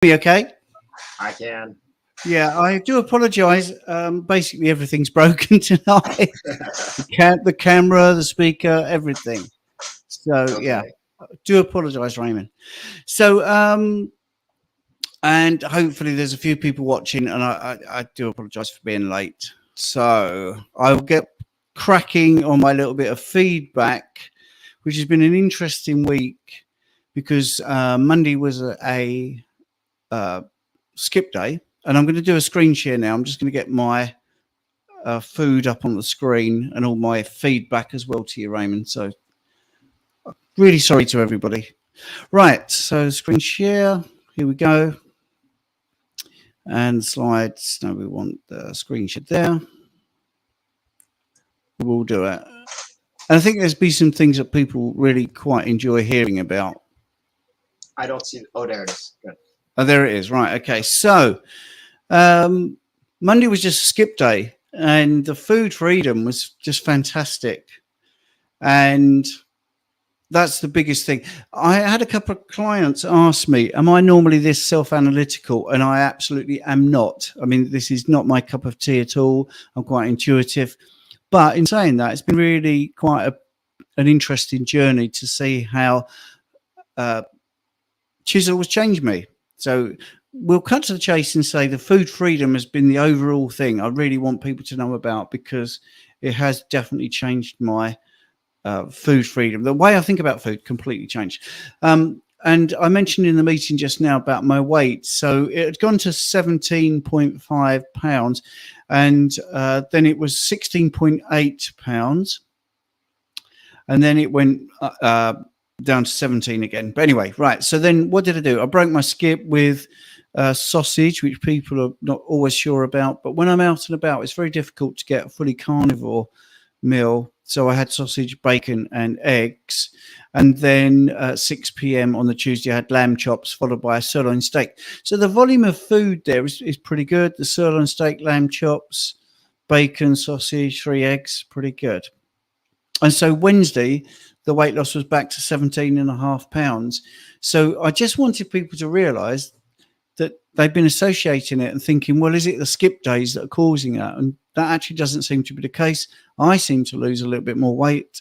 Me okay? I can. Yeah, I do apologise. Basically, everything's broken tonight. The camera, the speaker, everything. So yeah, Okay. do apologise, Raymond. So and hopefully there's a few people watching, and I do apologise for being late. So I'll get cracking on my little bit of feedback, which has been an interesting week because Monday was a uh, skip day, and I'm going to do a screen share now. I'm just going to get my food up on the screen and all my feedback as well to you, Raymond. So really sorry to everybody. Right, so screen share. Here we go. And slides. No, we want the screen share there. We'll do it. And I think there's been some things that people really quite enjoy hearing about. I don't see. Oh, there it is. Good. Oh, there it is. Right. Okay. So Monday was just a skip day, and the food freedom was just fantastic. And that's the biggest thing. I had a couple of clients ask me, am I normally this self-analytical? And I absolutely am not. I mean, this is not my cup of tea at all. I'm quite intuitive. But in saying that, it's been really quite an interesting journey to see how Chisel has changed me. So we'll cut to the chase and say the food freedom has been the overall thing I really want people to know about, because it has definitely changed my food freedom. The way I think about food completely changed. And I mentioned in the meeting just now about my weight. So it had gone to 17.5 pounds, and then it was 16.8 pounds. And then it went down to 17 again. But anyway, right. So then what did I do? I broke my skip with sausage, which people are not always sure about. But when I'm out and about, it's very difficult to get a fully carnivore meal. So I had sausage, bacon, and eggs. And then at 6 p.m. on the Tuesday, I had lamb chops, followed by a sirloin steak. So the volume of food there is pretty good. The sirloin steak, lamb chops, bacon, sausage, 3 eggs, pretty good. And so Wednesday, the weight loss was back to 17.5 pounds. So I just wanted people to realise that they've been associating it and thinking, well, is it the skip days that are causing that? And that actually doesn't seem to be the case. I seem to lose a little bit more weight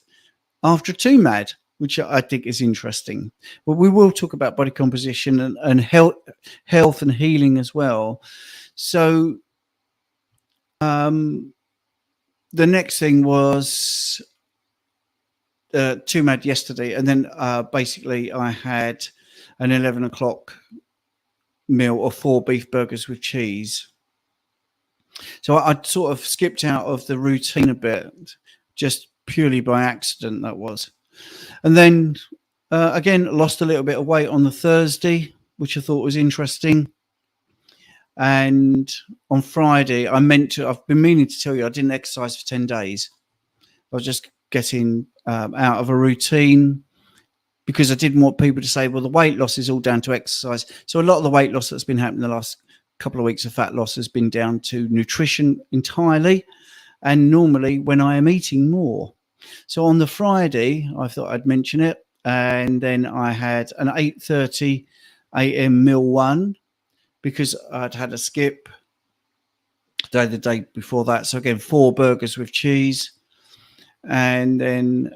after 2MAD, which I think is interesting. But we will talk about body composition and health and healing as well. So the next thing was 2MAD yesterday, and then basically I had an 11 o'clock meal of 4 beef burgers with cheese. So I sort of skipped out of the routine a bit, just purely by accident, that was. And then again, lost a little bit of weight on the Thursday, which I thought was interesting. And on Friday, I've been meaning to tell you, I didn't exercise for 10 days. I was just getting out of a routine, because I didn't want people to say, well, the weight loss is all down to exercise. So a lot of the weight loss that's been happening the last couple of weeks of fat loss has been down to nutrition entirely, and normally when I am eating more. So on the Friday, I thought I'd mention it, and then I had an 8:30 a.m. meal one, because I'd had a skip the day before that. So again, 4 burgers with cheese. And then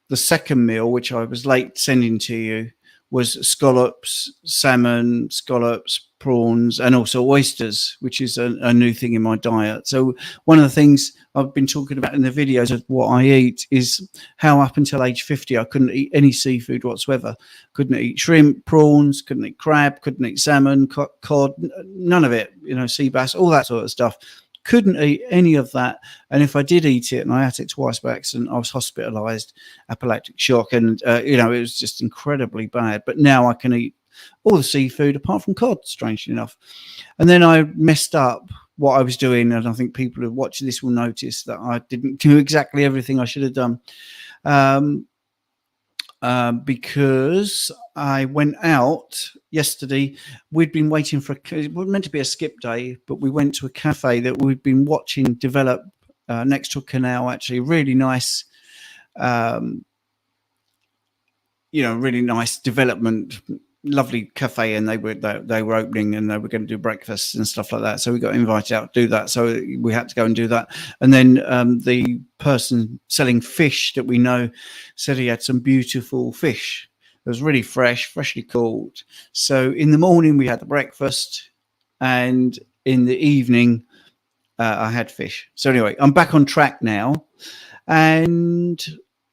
the second meal, which I was late sending to you, was scallops, salmon, scallops, prawns, and also oysters, which is a new thing in my diet. So one of the things I've been talking about in the videos of what I eat is how up until age 50, I couldn't eat any seafood whatsoever. Couldn't eat shrimp, prawns, couldn't eat crab, couldn't eat salmon, cod, none of it, sea bass, all that sort of stuff. Couldn't eat any of that. And if I did eat it, and I ate it twice by accident, I was hospitalized, anaphylactic shock, and it was just incredibly bad. But now I can eat all the seafood apart from cod, strangely enough. And then I messed up what I was doing, and I think people who watch this will notice that I didn't do exactly everything I should have done, because I went out yesterday. We'd been waiting for it was meant to be a skip day, but we went to a cafe that we'd been watching develop next to a canal. Actually, really nice, really nice development lovely cafe, and they were opening, and they were going to do breakfasts and stuff like that. So we got invited out to do that. So we had to go and do that. And then the person selling fish that we know said he had some beautiful fish. It was really fresh, freshly caught. So in the morning we had the breakfast, and in the evening I had fish. So anyway, I'm back on track now, and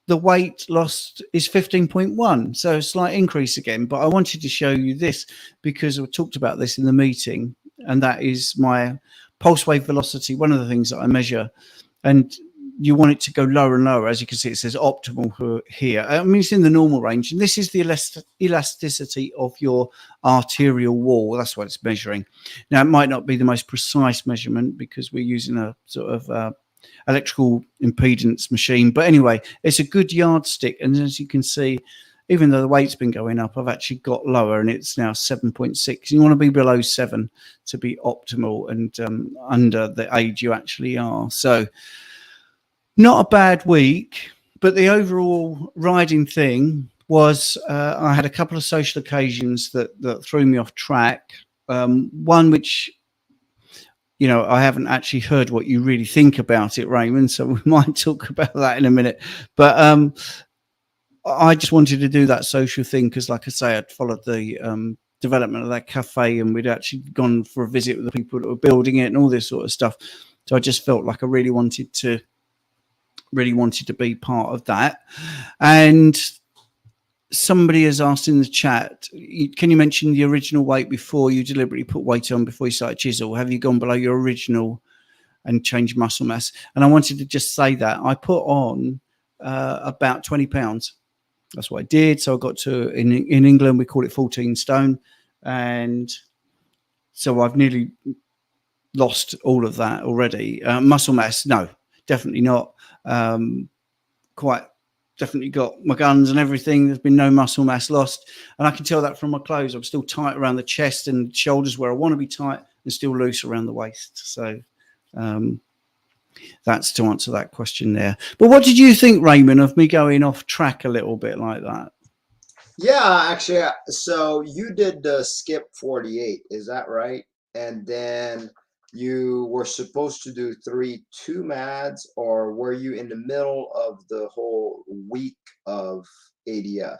the weight lost is 15.1, so a slight increase again. But I wanted to show you this because I talked about this in the meeting, and that is my pulse wave velocity, one of the things that I measure. And you want it to go lower and lower. As you can see, it says optimal here. I mean, it's in the normal range, and this is the elasticity of your arterial wall. That's what it's measuring. Now, it might not be the most precise measurement because we're using a sort of electrical impedance machine, but anyway, it's a good yardstick. And as you can see, even though the weight's been going up, I've actually got lower, and it's now 7.6. You want to be below 7 to be optimal and under the age you actually are. So not a bad week, but the overall riding thing was I had a couple of social occasions that threw me off track. One which, you know, I haven't actually heard what you really think about it, Raymond, so we might talk about that in a minute. But I just wanted to do that social thing because, like I say, I'd followed the development of that cafe, and we'd actually gone for a visit with the people that were building it and all this sort of stuff. So I just felt like I really wanted to be part of that. And somebody has asked in the chat, can you mention the original weight before you deliberately put weight on before you started Chisel? Have you gone below your original and changed muscle mass? And I wanted to just say that I put on about 20 pounds. That's what I did. So I got to, in England, we call it 14 stone. And so I've nearly lost all of that already. Muscle mass, no, definitely not. Quite definitely got my guns and everything. There's been no muscle mass lost, and I can tell that from my clothes. I'm still tight around the chest and shoulders where I want to be tight, and still loose around the waist. So that's to answer that question there. But what did you think, Raymond, of me going off track a little bit like that? Yeah, actually, so you did the skip 48, is that right? And then you were supposed to do 3 2-mads, or were you in the middle of the whole week of ADF?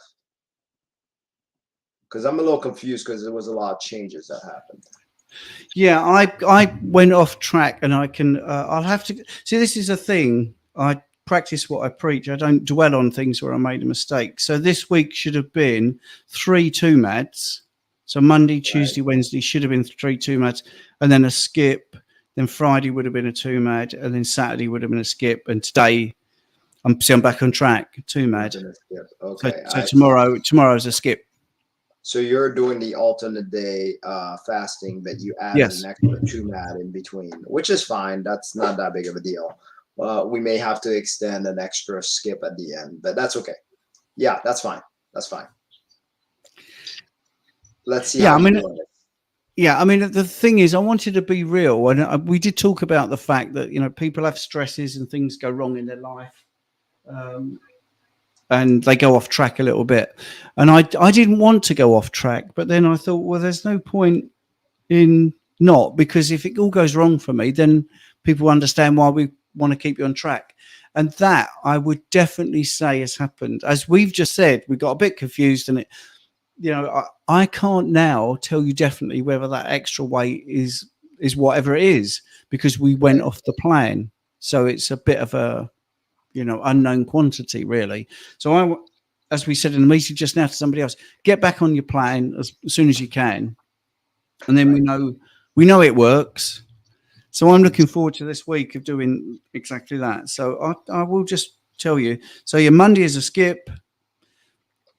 Because I'm a little confused because there was a lot of changes that happened. Yeah, I went off track, and I can I'll have to see. This is a thing. I practice what I preach. I don't dwell on things where I made a mistake. So this week should have been 3 2-mads. So Monday, Tuesday, Wednesday should have been 3 2-mads, and then a skip. Then Friday would have been a 2-mad, and then Saturday would have been a skip. And today, I'm back on track, 2-mad. Okay. So tomorrow's a skip. So you're doing the alternate day fasting, but you added an extra 2-mad in between, which is fine. That's not that big of a deal. We may have to extend an extra skip at the end, but that's okay. Yeah, that's fine. That's fine. Let's see. Yeah, I mean, the thing is, I wanted to be real, and we did talk about the fact that, you know, people have stresses and things go wrong in their life, and they go off track a little bit. And I didn't want to go off track, but then I thought, well, there's no point in not, because if it all goes wrong for me, then people understand why we want to keep you on track. And that, I would definitely say, has happened. As we've just said, we got a bit confused, and it, you know, I can't now tell you definitely whether that extra weight is whatever it is, because we went off the plan. So it's a bit of a, you know, unknown quantity, really. So as we said in the meeting just now to somebody else, get back on your plan as soon as you can, and then we know it works. So I'm looking forward to this week of doing exactly that. So I will just tell you. So your Monday is a skip.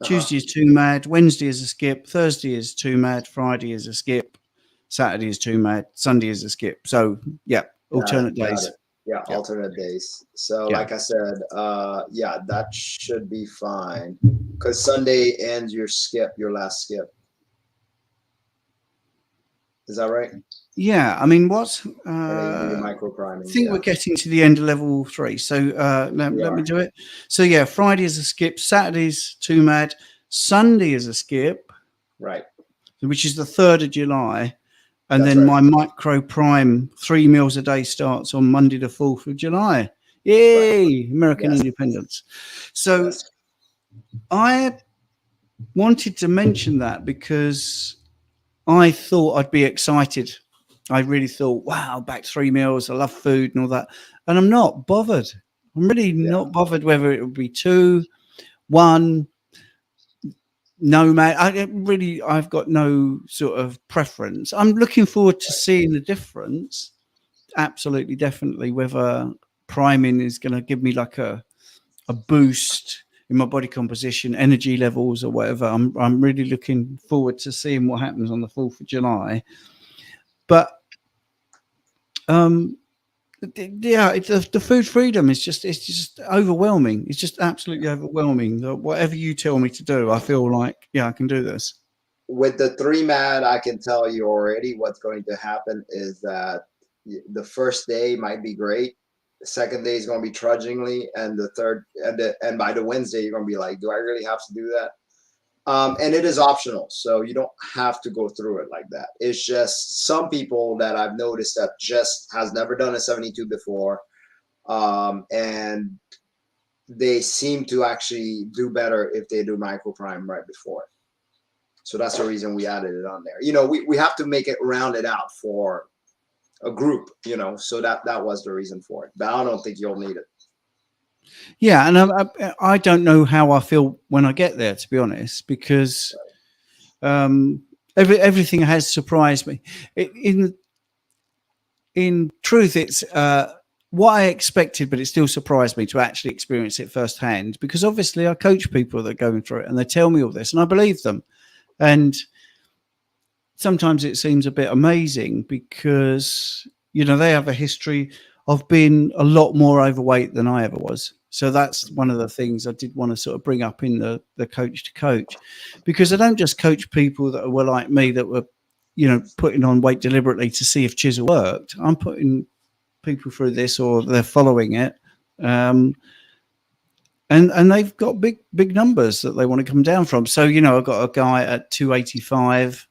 Tuesday is 2-mad, Wednesday is a skip, Thursday is 2-mad, Friday is a skip, Saturday is 2-mad, Sunday is a skip. So yeah, alternate days. Yeah, alternate days. So like I said, yeah, that should be fine, because Sunday ends your last skip. Is that right? Yeah, I mean, what's micropriming. I think we're getting to the end of level 3. So let me do it. So yeah, Friday is a skip, Saturday's 2-mad, Sunday is a skip, Right. which is the 3rd of July. And That's then right. my micro prime 3 meals a day starts on Monday, the 4th of July. Right. Yay, American Yes. independence. So Yes. I wanted to mention that because I thought I'd be excited. I really thought, wow, back 3 meals. I love food and all that. And I'm not bothered. I'm really Yeah. not bothered whether it would be 2, 1, no, man. I've got no sort of preference. I'm looking forward to seeing the difference. Absolutely, definitely. Whether priming is going to give me like a boost in my body composition, energy levels, or whatever. I'm really looking forward to seeing what happens on the 4th of July. But um, yeah, the food freedom is just overwhelming. It's just absolutely overwhelming. Whatever you tell me to do, I feel like I can do this. With the 3 mad, I can tell you already what's going to happen is that the first day might be great. The second day is going to be trudgingly, and the third, and by the Wednesday, you're going to be like, do I really have to do that? And it is optional, so you don't have to go through it like that. It's just some people that I've noticed that just has never done a 72 before, and they seem to actually do better if they do microprime right before. So that's the reason we added it on there. We have to make it rounded out for a group, so that was the reason for it. But I don't think you'll need it. Yeah, and I don't know how I feel when I get there, to be honest, because um, everything has surprised me. In truth, it's what I expected, but it still surprised me to actually experience it firsthand. Because obviously, I coach people that are going through it, and they tell me all this, and I believe them. And sometimes it seems a bit amazing because they have a history of being a lot more overweight than I ever was. So that's one of the things I did want to sort of bring up in the coach to coach, because I don't just coach people that were like me that were, putting on weight deliberately to see if Chisel worked. I'm putting people through this, or they're following it, and they've got big numbers that they want to come down from. So I've got a guy at 285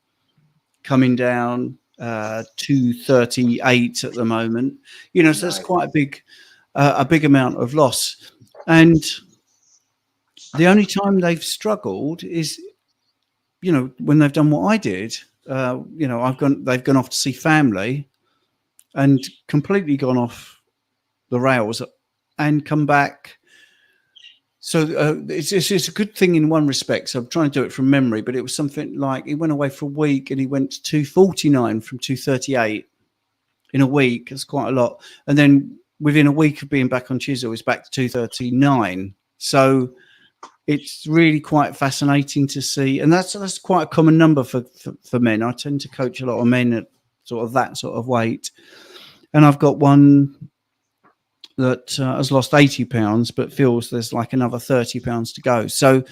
coming down 238 at the moment. So that's Nice. quite a big amount of loss. And the only time they've struggled is, when they've done what I did. They've gone off to see family and completely gone off the rails and come back. So it's a good thing in one respect. So I'm trying to do it from memory, but it was something like he went away for a week and he went to 249 from 238 in a week. That's quite a lot. And then within a week of being back on Chisel, it's back to 239. So it's really quite fascinating to see. And that's quite a common number for men. I tend to coach a lot of men at sort of that sort of weight. And I've got one that has lost 80 pounds, but feels there's like another 30 pounds to go. So,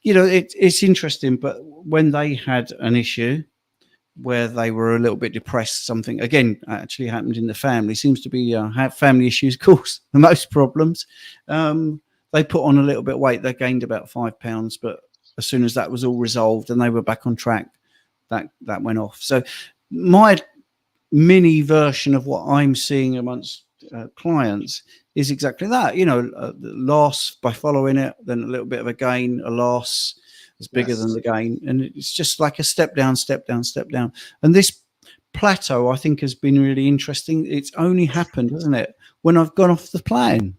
it's interesting. But when they had an issue where they were a little bit depressed, something again actually happened in the family, seems to be have family issues cause the most problems. They put on a little bit of weight. They gained about 5 pounds, but as soon as that was all resolved and they were back on track, that went off. So my mini version of what I'm seeing amongst clients is exactly that. Loss by following it, then a little bit of a gain, a loss is bigger than the gain, and it's just like a step down, step down, step down. And this plateau, I think, has been really interesting. It's only happened, hasn't it, when I've gone off the plan.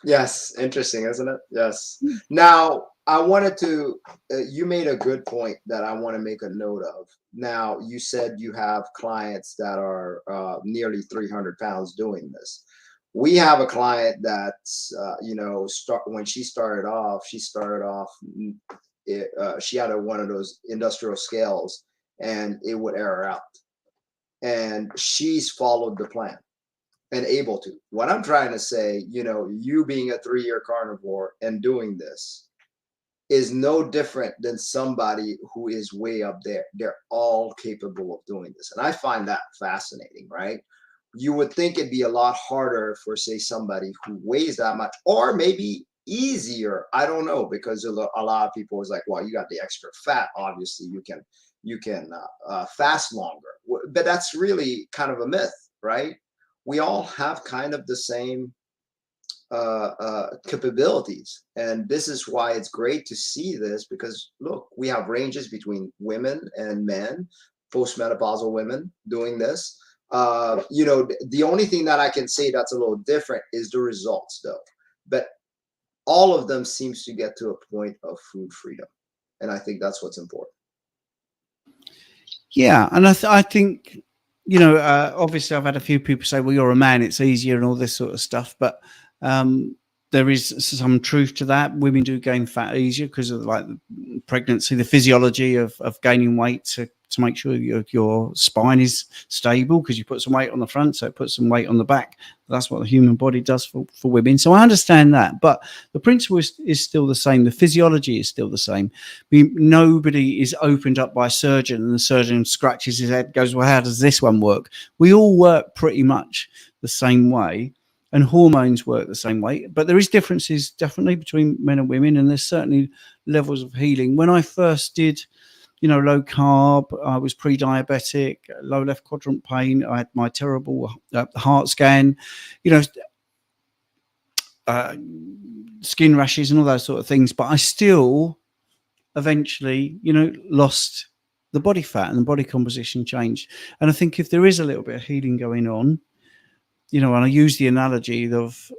Yes, interesting, isn't it? Yes. Now, I wanted to, you made a good point that I want to make a note of. Now, you said you have clients that are nearly 300 pounds doing this. We have a client that's, when she started off, she had one of those industrial scales and it would air her out. And she's followed the plan and able to. What I'm trying to say, you being a 3-year carnivore and doing this is no different than somebody who is way up there. They're all capable of doing this. And I find that fascinating, right? You would think it'd be a lot harder for, say, somebody who weighs that much, or maybe easier? I don't know, because a lot of people is like, well, you got the extra fat, obviously you can fast longer. But that's really kind of a myth, right? We all have kind of the same capabilities, and this is why it's great to see this, because look, we have ranges between women and men, postmenopausal women doing this. The only thing that I can say that's a little different is the results, though. But all of them seems to get to a point of food freedom, and I think that's what's important. Yeah, and I think, obviously I've had a few people say, well, you're a man, it's easier and all this sort of stuff, but there is some truth to that. Women do gain fat easier because of like pregnancy, the physiology of gaining weight to make sure your spine is stable, because you put some weight on the front, so it puts some weight on the back. That's what the human body does for women. So I understand that, but the principle is still the same. The physiology is still the same. Nobody is opened up by a surgeon and the surgeon scratches his head, goes, well, how does this one work? We all work pretty much the same way, and hormones work the same way, but there is differences definitely between men and women, and there's certainly levels of healing. When I first did low carb, I was pre-diabetic, low left quadrant pain, I had my terrible heart scan, skin rashes and all those sort of things, but I still eventually lost the body fat, and the body composition changed. And I think if there is a little bit of healing going on, and I use the analogy of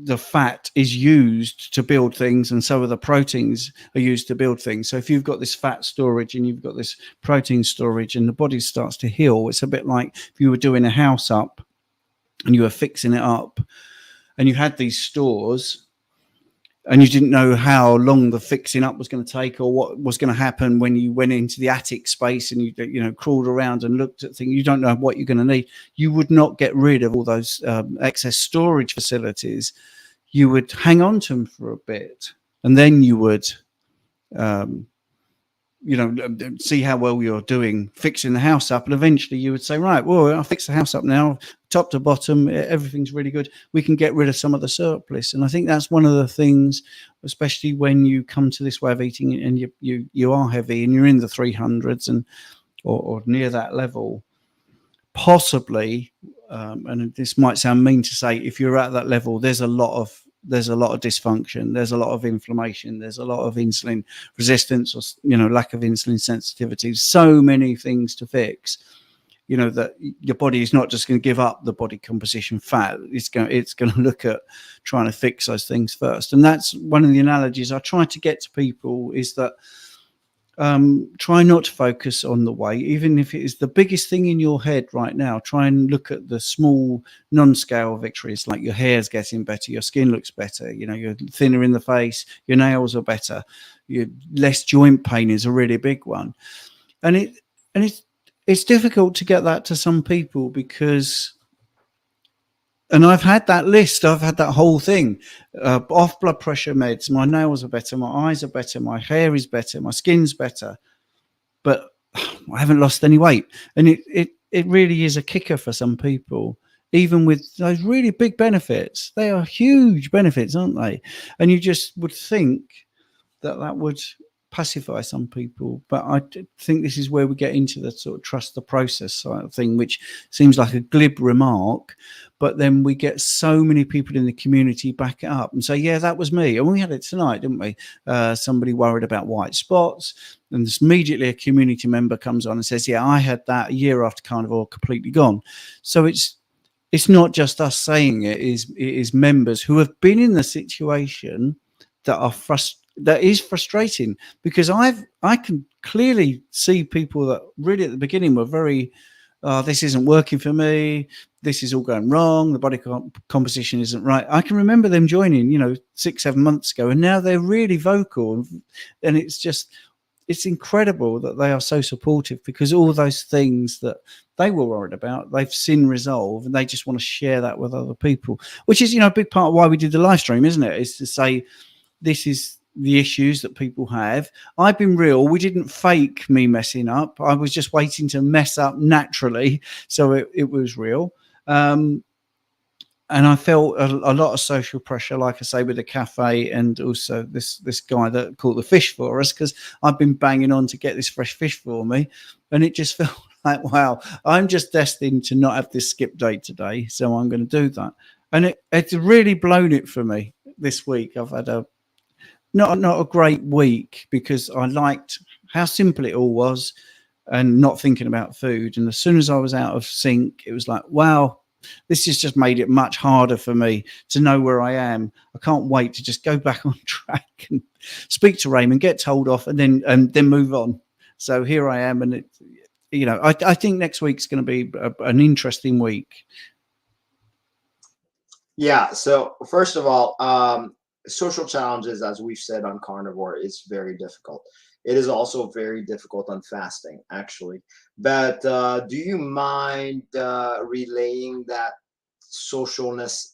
the fat is used to build things, and so are the proteins are used to build things. So if you've got this fat storage and you've got this protein storage and the body starts to heal, it's a bit like if you were doing a house up and you were fixing it up and you had these stores and you didn't know how long the fixing up was going to take or what was going to happen when you went into the attic space and you crawled around and looked at things. You don't know what you're going to need. You would not get rid of all those excess storage facilities. You would hang on to them for a bit, and then you would see how well you're doing fixing the house up, and eventually you would say, right, well, I'll fix the house up now, top to bottom, everything's really good, we can get rid of some of the surplus. And I think that's one of the things, especially when you come to this way of eating and you are heavy and you're in the 300s and or near that level, possibly, and this might sound mean to say, if you're at that level, there's a lot of dysfunction, there's a lot of inflammation, there's a lot of insulin resistance, or lack of insulin sensitivity, so many things to fix, that your body is not just going to give up the body composition fat. It's going to look at trying to fix those things first. And that's one of the analogies I try to get to people, is that try not to focus on the weight, even if it is the biggest thing in your head right now. Try and look at the small non-scale victories, like your hair's getting better, your skin looks better, you're thinner in the face, your nails are better, your less joint pain is a really big one. And it's difficult to get that to some people, because, and I've had that list, I've had that whole thing, off blood pressure meds, my nails are better, my eyes are better, my hair is better, my skin's better, but I haven't lost any weight. And it really is a kicker for some people, even with those really big benefits. They are huge benefits, aren't they? And you just would think that would pacify some people, but I think this is where we get into the sort of trust the process side of thing, which seems like a glib remark, but then we get so many people in the community back it up and say, yeah, that was me. And we had it tonight, didn't we? Somebody worried about white spots, and this immediately a community member comes on and says, yeah, I had that a year after Carnivore, completely gone. So it's not just us saying it is members who have been in the situation that is frustrating, because I can clearly see people that really at the beginning were very, this isn't working for me, this is all going wrong, the body composition isn't right. I can remember them joining 6-7 months ago, and now they're really vocal, and it's incredible that they are so supportive, because all those things that they were worried about, they've seen resolve, and they just want to share that with other people, which is a big part of why we did the live stream, isn't it? Is to say, this is the issues that people have. I've been real. We didn't fake me messing up. I was just waiting to mess up naturally. So it was real. and I felt a lot of social pressure, like I say, with the cafe, and also this guy that caught the fish for us, because I've been banging on to get this fresh fish for me, and it just felt like, wow, I'm just destined to not have this skip day today, so I'm going to do that, and it's really blown it for me this week. I've had a not a great week because I liked how simple it all was, and not thinking about food. And as soon as I was out of sync, it was like, wow, this has just made it much harder for me to know where I am. I can't wait to just go back on track and speak to Raymond, get told off, and then move on. So here I am, and I think next week's going to be an interesting week. Yeah. So first of all, social challenges, as we've said on carnivore, is very difficult. It is also very difficult on fasting, actually. But do you mind relaying that socialness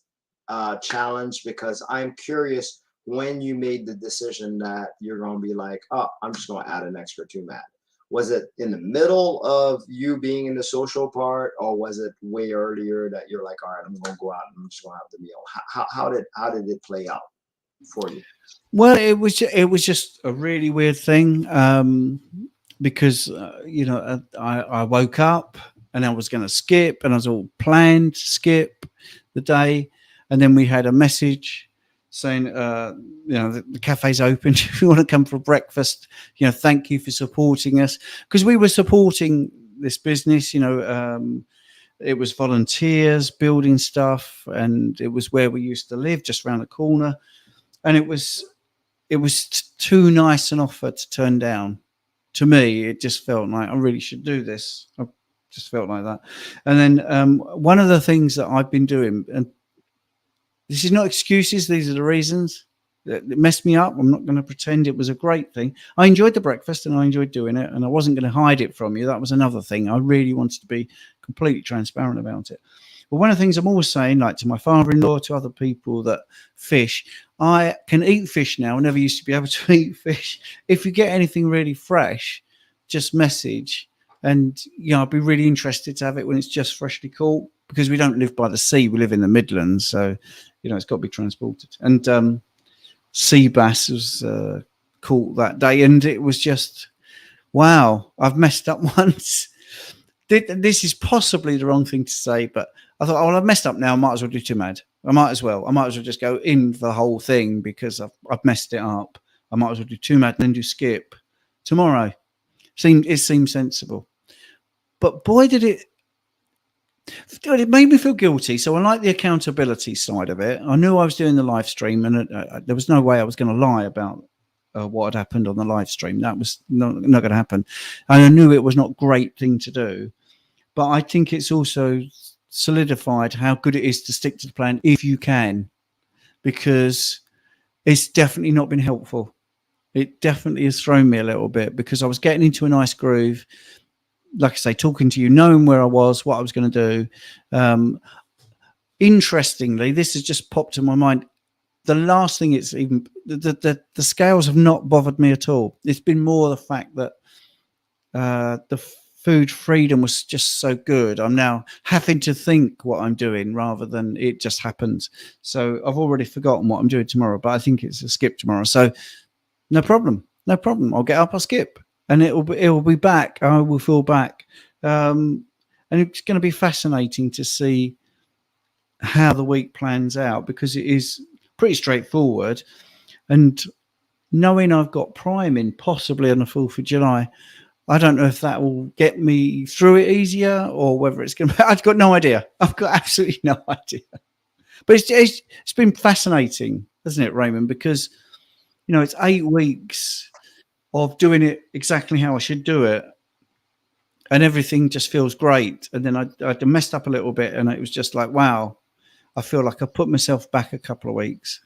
challenge? Because I'm curious when you made the decision that you're going to be like, oh, I'm just going to add an extra two mat. Was it in the middle of you being in the social part, or was it way earlier that you're like, all right, I'm going to go out and I'm just going to have the meal? How did it play out for you? Well, it was just a really weird thing, because I woke up and I was going to skip, and I was all planned to skip the day, and then we had a message saying, the cafe's open. If you want to come for breakfast, thank you for supporting us, because we were supporting this business. It was volunteers building stuff, and it was where we used to live, just around the corner, and it was too nice an offer to turn down. To me, it just felt like I really should do this. I just felt like that. And then one of the things that I've been doing, and this is not excuses, these are the reasons that it messed me up. I'm not going to pretend it was a great thing. I enjoyed the breakfast and I enjoyed doing it, and I wasn't going to hide it from you. That was another thing. I really wanted to be completely transparent about it. But one of the things I'm always saying, like to my father-in-law, to other people that fish, I can eat fish now. I never used to be able to eat fish. If you get anything really fresh, just message. And I'd be really interested to have it when it's just freshly caught, because we don't live by the sea. We live in the Midlands, so it's got to be transported. And sea bass was caught that day, and it was just, wow, I've messed up once. This is possibly the wrong thing to say, but I thought, oh, well, I've messed up now. I might as well do two mad. I might as well just go in for the whole thing, because I've messed it up. I might as well do two mad and then do skip tomorrow. It seemed sensible. But boy, did it made me feel guilty. So I like the accountability side of it. I knew I was doing the live stream, and there was no way I was going to lie about what had happened on the live stream. That was not going to happen. And I knew it was not a great thing to do. But I think it's also solidified how good it is to stick to the plan if you can, because it's definitely not been helpful. It definitely has thrown me a little bit, because I was getting into a nice groove, like I say, talking to you, knowing where I was, what I was going to do. Interestingly, this has just popped in my mind. The last thing, it's even the scales have not bothered me at all. It's been more the fact that the food freedom was just so good. I'm now having to think what I'm doing rather than it just happens. So I've already forgotten what I'm doing tomorrow, but I think it's a skip tomorrow. So no problem. I'll get up, I'll skip, and it will be back. I will feel back. And it's going to be fascinating to see how the week plans out, because it is pretty straightforward. And knowing I've got Prime in possibly on the 4th of July, I don't know if that will get me through it easier, or whether it's going to. I've got no idea. I've got absolutely no idea. But it's been fascinating, hasn't it, Raymond? Because it's 8 weeks of doing it exactly how I should do it, and everything just feels great. And then I messed up a little bit, and it was just like, wow, I feel like I put myself back a couple of weeks.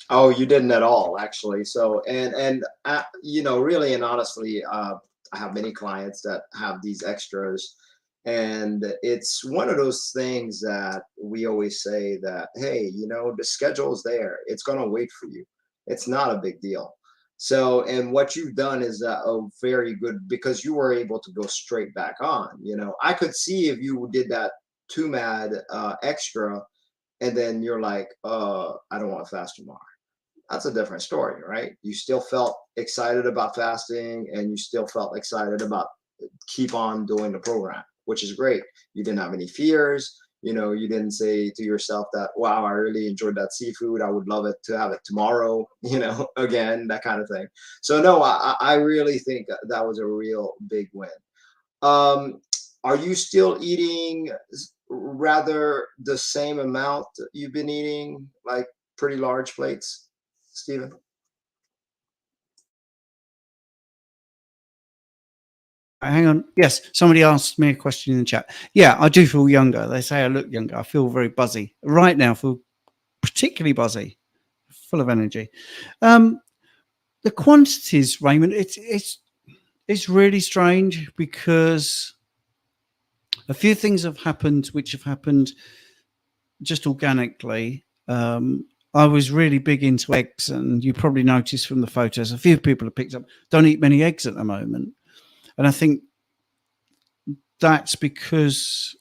Oh, you didn't at all, actually. So, and really and honestly, I have many clients that have these extras, and it's one of those things that we always say that, hey, the schedule is there. It's going to wait for you. It's not a big deal. So, and what you've done is a very good, because you were able to go straight back on. I could see if you did that two mad extra, and then you're like, I don't want to fast tomorrow. That's a different story, right? You still felt excited about fasting, and you still felt excited about keep on doing the program, which is great. You didn't have any fears. You didn't say to yourself that, wow, I really enjoyed that seafood. I would love it to have it tomorrow, again, that kind of thing. So no, I really think that was a real big win. Are you still eating rather the same amount you've been eating, like pretty large plates, Stephen? Hang on. Yes, somebody asked me a question in the chat. Yeah, I do feel younger. They say I look younger. I feel very buzzy. Right now, I feel particularly buzzy, full of energy. The quantities, Raymond, it's really strange because a few things have happened which have happened just organically. I was really big into eggs, and you probably noticed from the photos, a few people have picked up, don't eat many eggs at the moment. And I think that's because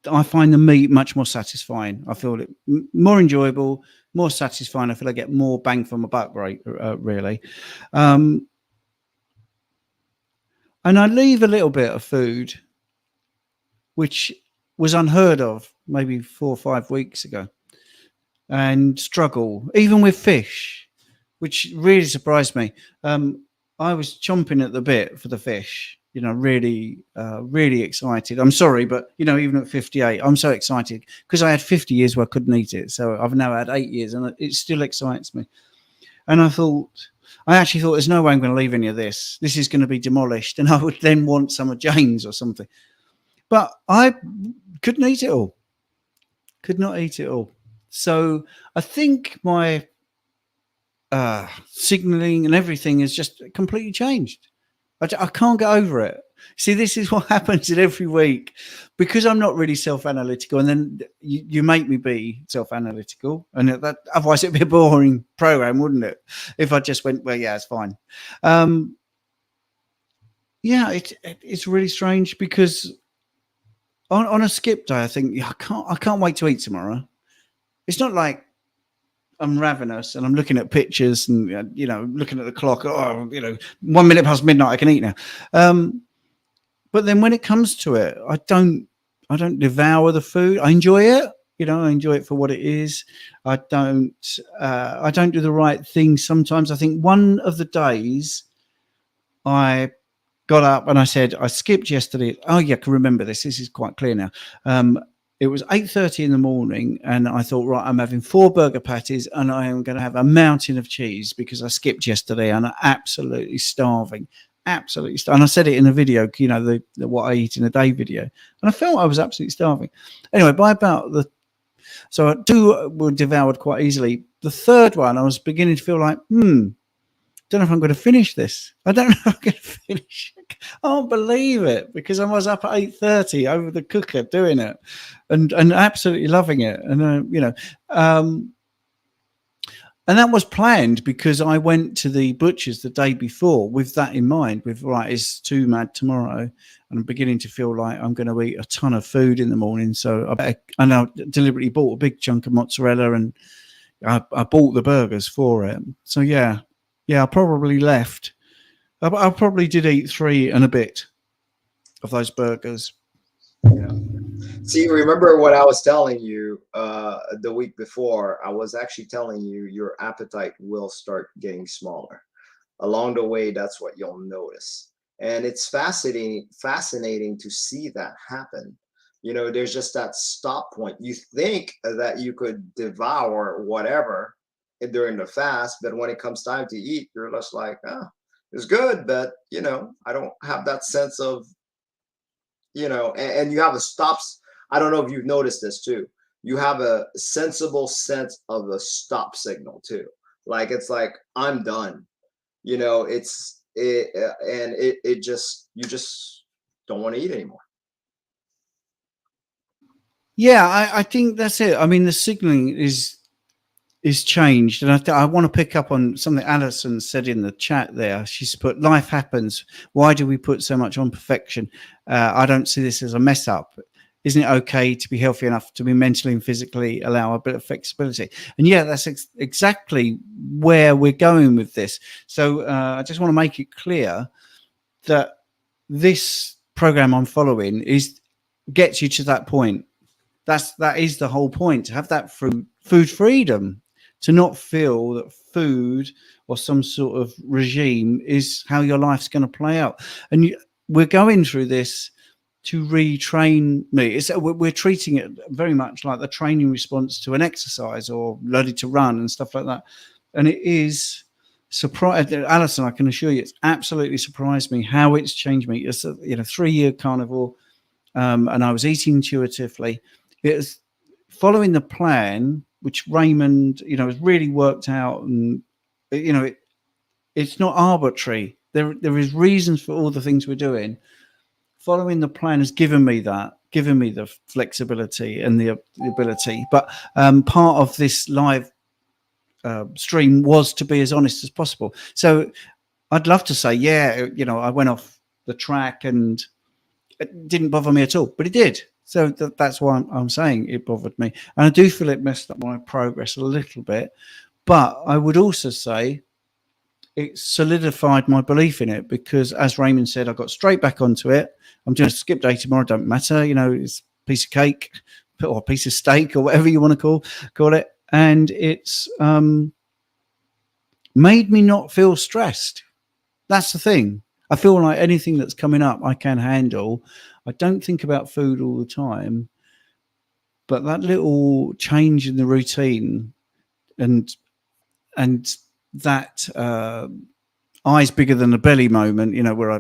I find the meat much more satisfying. I feel it more enjoyable, more satisfying. I feel I get more bang for my buck, right? Really. And I leave a little bit of food, which was unheard of maybe 4 or 5 weeks ago, and struggle, even with fish, which really surprised me. I was chomping at the bit for the fish, really, really excited. I'm sorry, but, even at 58, I'm so excited because I had 50 years where I couldn't eat it. So I've now had 8 years and it still excites me. And I actually thought, there's no way I'm going to leave any of this. This is going to be demolished. And I would then want some of Jane's or something. But I couldn't eat it all. Could not eat it all. So I think my signaling and everything has just completely changed. I can't get over it. See, this is what happens in every week because I'm not really self-analytical, and then you make me be self-analytical, and that otherwise it'd be a boring program, wouldn't it? If I just went, well, yeah, it's fine. Yeah, it's really strange because on a skip day, I think I can't wait to eat tomorrow. It's not like I'm ravenous and I'm looking at pictures and looking at the clock. 1 minute past midnight, I can eat now. But then when it comes to it, I don't devour the food. I enjoy it. I enjoy it for what it is. I don't do the right thing sometimes. I think one of the days I got up and I said, I skipped yesterday. Oh yeah, I can remember this. This is quite clear now. It was 8:30 in the morning, and I thought, right, I'm having 4 burger patties, and I am going to have a mountain of cheese because I skipped yesterday, and I'm absolutely starving, absolutely starving. And I said it in the video, the what I eat in a day video, and I felt I was absolutely starving. Anyway, by about so I were devoured quite easily. The third one, I was beginning to feel like, don't know if I'm going to finish this. I don't know if I'm going to finish it. I can't believe it because I was up at 8:30 over the cooker doing it and absolutely loving it. And, and that was planned because I went to the butcher's the day before with that in mind, with, right, it's too mad tomorrow. And I'm beginning to feel like I'm going to eat a ton of food in the morning. So I now deliberately bought a big chunk of mozzarella and I bought the burgers for it. So, yeah, I probably left. I probably did eat 3 and a bit of those burgers. Yeah. See, remember what I was telling you the week before? I was actually telling you your appetite will start getting smaller. Along the way, that's what you'll notice. And it's fascinating to see that happen. There's just that stop point. You think that you could devour whatever during the fast, but when it comes time to eat, you're just like, it's good, but I don't have that sense of, and you have a stops. I don't know if you've noticed this too. You have a sensible sense of a stop signal too. Like it's like I'm done. It just you just don't want to eat anymore. Yeah, I think that's it. I mean, the signaling is changed, and I want to pick up on something Alison said in the chat there. She's put, life happens. Why do we put so much on perfection? I don't see this as a mess up. Isn't it okay to be healthy enough to be mentally and physically allow a bit of flexibility? And yeah, that's exactly where we're going with this. So I just want to make it clear that this program I'm following gets you to that point. That is the whole point, to have that food freedom, to not feel that food or some sort of regime is how your life's going to play out. And we're going through this to retrain me. We're treating it very much like the training response to an exercise or learning to run and stuff like that. And it is surprised, Alison, I can assure you, it's absolutely surprised me how it's changed me. It's a 3-year carnivore, and I was eating intuitively. It was following the plan, which Raymond, has really worked out, and it's not arbitrary. There is reasons for all the things we're doing. Following the plan has given me the flexibility and the ability. But part of this live stream was to be as honest as possible. So I'd love to say, I went off the track and it didn't bother me at all, but it did. So that's why I'm saying it bothered me. And I do feel it messed up my progress a little bit. But I would also say it solidified my belief in it, because as Raymond said, I got straight back onto it. I'm doing a skip day tomorrow, don't matter. It's a piece of cake or a piece of steak or whatever you want to call it. And it's made me not feel stressed. That's the thing. I feel like anything that's coming up, I can handle. I don't think about food all the time, but that little change in the routine and that eyes bigger than the belly moment, where I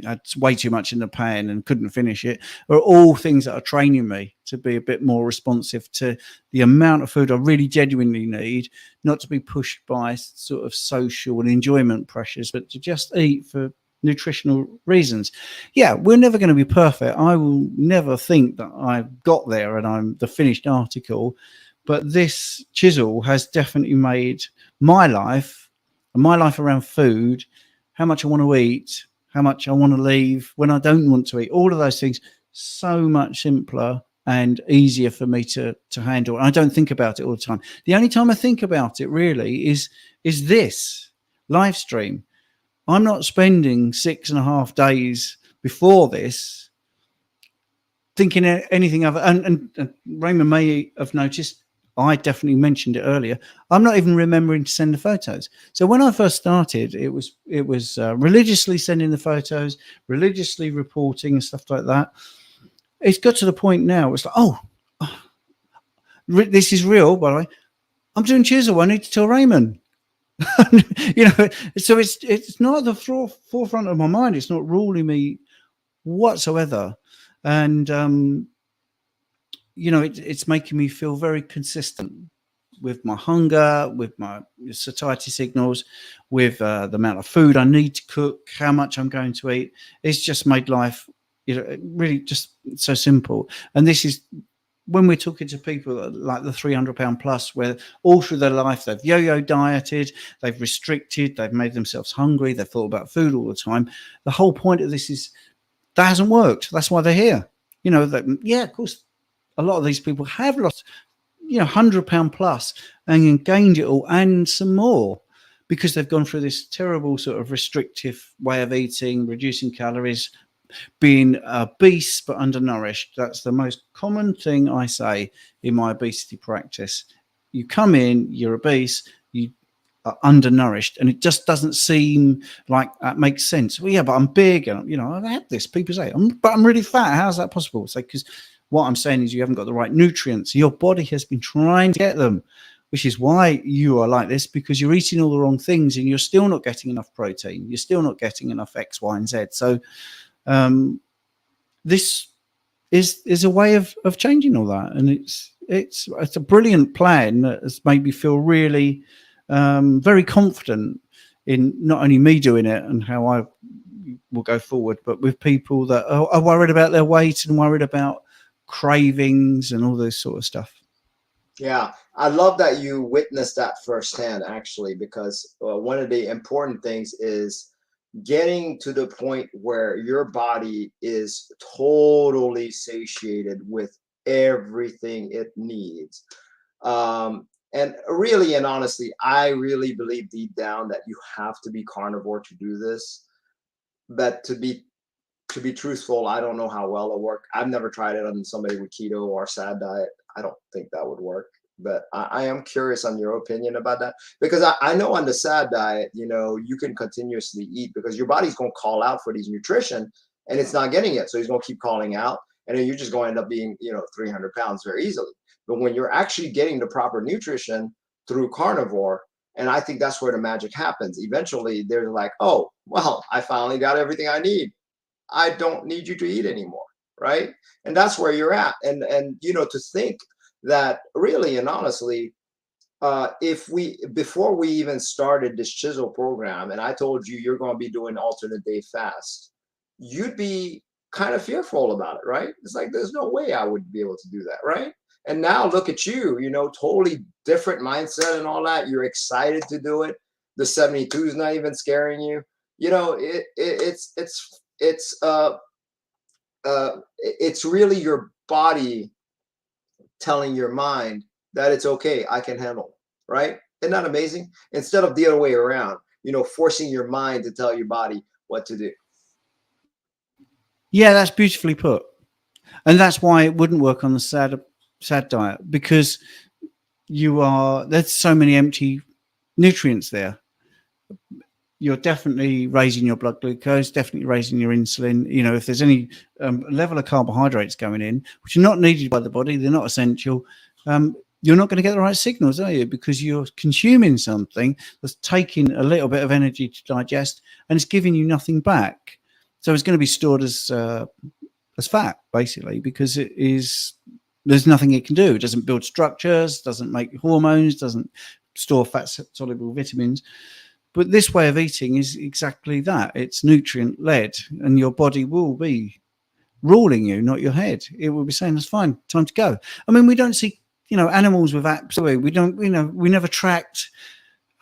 had way too much in the pan and couldn't finish it, are all things that are training me to be a bit more responsive to the amount of food I really genuinely need, not to be pushed by sort of social and enjoyment pressures, but to just eat for nutritional reasons. Yeah, we're never going to be perfect. I will never think that I've got there and I'm the finished article, but this Chisel has definitely made my life around food, how much I want to eat, how much I want to leave when I don't want to eat, all of those things, so much simpler and easier for me to handle. And I don't think about it all the time. The only time I think about it really is this live stream. I'm not spending 6.5 days before this thinking anything other. And Raymond may have noticed, I definitely mentioned it earlier, I'm not even remembering to send the photos. So when I first started, it was religiously sending the photos, religiously reporting and stuff like that. It's got to the point now, it's like, this is real, by the way. I'm doing Chisel. I need to tell Raymond. So it's not at the forefront of my mind. It's not ruling me whatsoever. And it's making me feel very consistent with my hunger, with my satiety signals, with the amount of food I need to cook, how much I'm going to eat. It's just made life, really just so simple. And this is when we're talking to people like the 300-pound plus, where all through their life they've yo-yo dieted, they've restricted, they've made themselves hungry, they've thought about food all the time. The whole point of this is that hasn't worked. That's why they're here. Of course, a lot of these people have lost, 100-pound plus and gained it all and some more, because they've gone through this terrible sort of restrictive way of eating, reducing calories, being obese but undernourished. That's the most common thing I say in my obesity practice. You come in, you're obese, you are undernourished, and it just doesn't seem like that makes sense. Well, yeah, but I'm big, and I've had this. People say, but I'm really fat. How's that possible? It's like, because what I'm saying is you haven't got the right nutrients. Your body has been trying to get them, which is why you are like this, because you're eating all the wrong things and you're still not getting enough protein. You're still not getting enough X, Y, and Z. So this is a way of changing all that, and it's a brilliant plan that has made me feel really very confident in not only me doing it and how I will go forward, but with people that are worried about their weight and worried about cravings and all this sort of stuff. Yeah, I love that you witnessed that firsthand, actually, because one of the important things is getting to the point where your body is totally satiated with everything it needs. And really and honestly, I really believe deep down that you have to be carnivore to do this. But to be truthful, I don't know how well it'll work. I've never tried it on somebody with keto or SAD diet. I don't think that would work. But I am curious on your opinion about that, because I know on the SAD diet, you know, you can continuously eat because your body's going to call out for these nutrition and it's not getting it. So he's going to keep calling out. And then you're just going to end up being, you know, 300 pounds very easily. But when you're actually getting the proper nutrition through carnivore, and I think that's where the magic happens. Eventually, they're like, oh, well, I finally got everything I need. I don't need you to eat anymore, right? And that's where you're at. And you know, to think that really and honestly, if we before we even started this Chisel program, and I told you you're going to be doing alternate day fast, you'd be kind of fearful about it, right? It's like there's no way I would be able to do that, right? And now look at you, you know, totally different mindset and all that. You're excited to do it. The 72 is not even scaring you. You know, it's really your body telling your mind that it's okay, I can handle, right? Isn't that amazing? Instead of the other way around, you know, forcing your mind to tell your body what to do. Yeah, that's beautifully put. And that's why it wouldn't work on the SAD diet, because there's so many empty nutrients there. You're definitely raising your blood glucose, definitely raising your insulin. You know, if there's any level of carbohydrates going in, which are not needed by the body, they're not essential, you're not going to get the right signals, are you? Because you're consuming something that's taking a little bit of energy to digest and it's giving you nothing back. So it's going to be stored as fat, basically, because there's nothing it can do. It doesn't build structures, doesn't make hormones, doesn't store fat soluble vitamins. But this way of eating is exactly that. It's nutrient led, and your body will be ruling you, not your head. It will be saying, "That's fine, time to go." I mean, we don't see, you know, animals with apps. We don't, you know, we never tracked.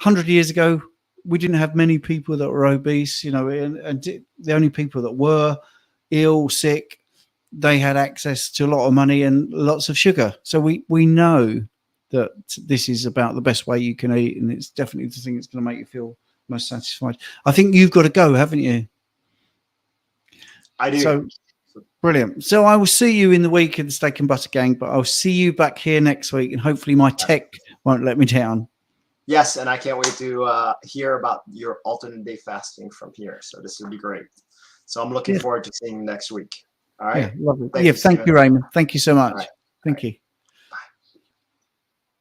100 years ago, we didn't have many people that were obese, you know, and the only people that were ill, sick, they had access to a lot of money and lots of sugar. So we know that this is about the best way you can eat, and it's definitely the thing that's going to make you feel most satisfied. I think you've got to go, haven't you? I do. So brilliant. So I will see you in the week in the Steak and Butter Gang, but I'll see you back here next week, and hopefully my tech won't let me down. Yes, and I can't wait to hear about your alternate day fasting from here. So this will be great. So I'm looking forward to seeing you next week. All right. Yeah, lovely. Thank you, Raymond. Thank you so much. Right. Thank you.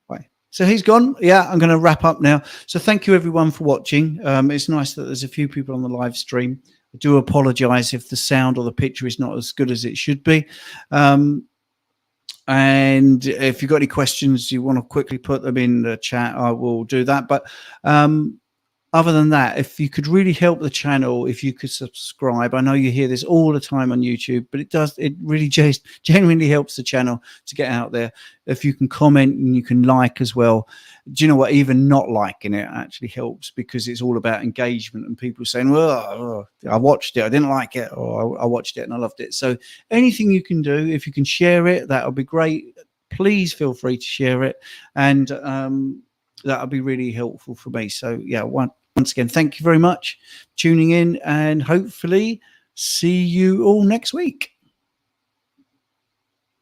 Bye. So he's gone. Yeah, I'm going to wrap up now. So thank you everyone for watching. It's nice that there's a few people on the live stream. I do apologize if the sound or the picture is not as good as it should be. And if you've got any questions, you want to quickly put them in the chat, I will do that. But other than that, if you could really help the channel, if you could subscribe. I know you hear this all the time on YouTube, but it really just genuinely helps the channel to get out there. If you can comment and you can like as well. Do you know what? Even not liking it actually helps, because it's all about engagement and people saying, well, I watched it, I didn't like it, or I watched it and I loved it. So anything you can do, if you can share it, that would be great. Please feel free to share it. And that would be really helpful for me. So yeah, once again, thank you very much for tuning in, and hopefully see you all next week.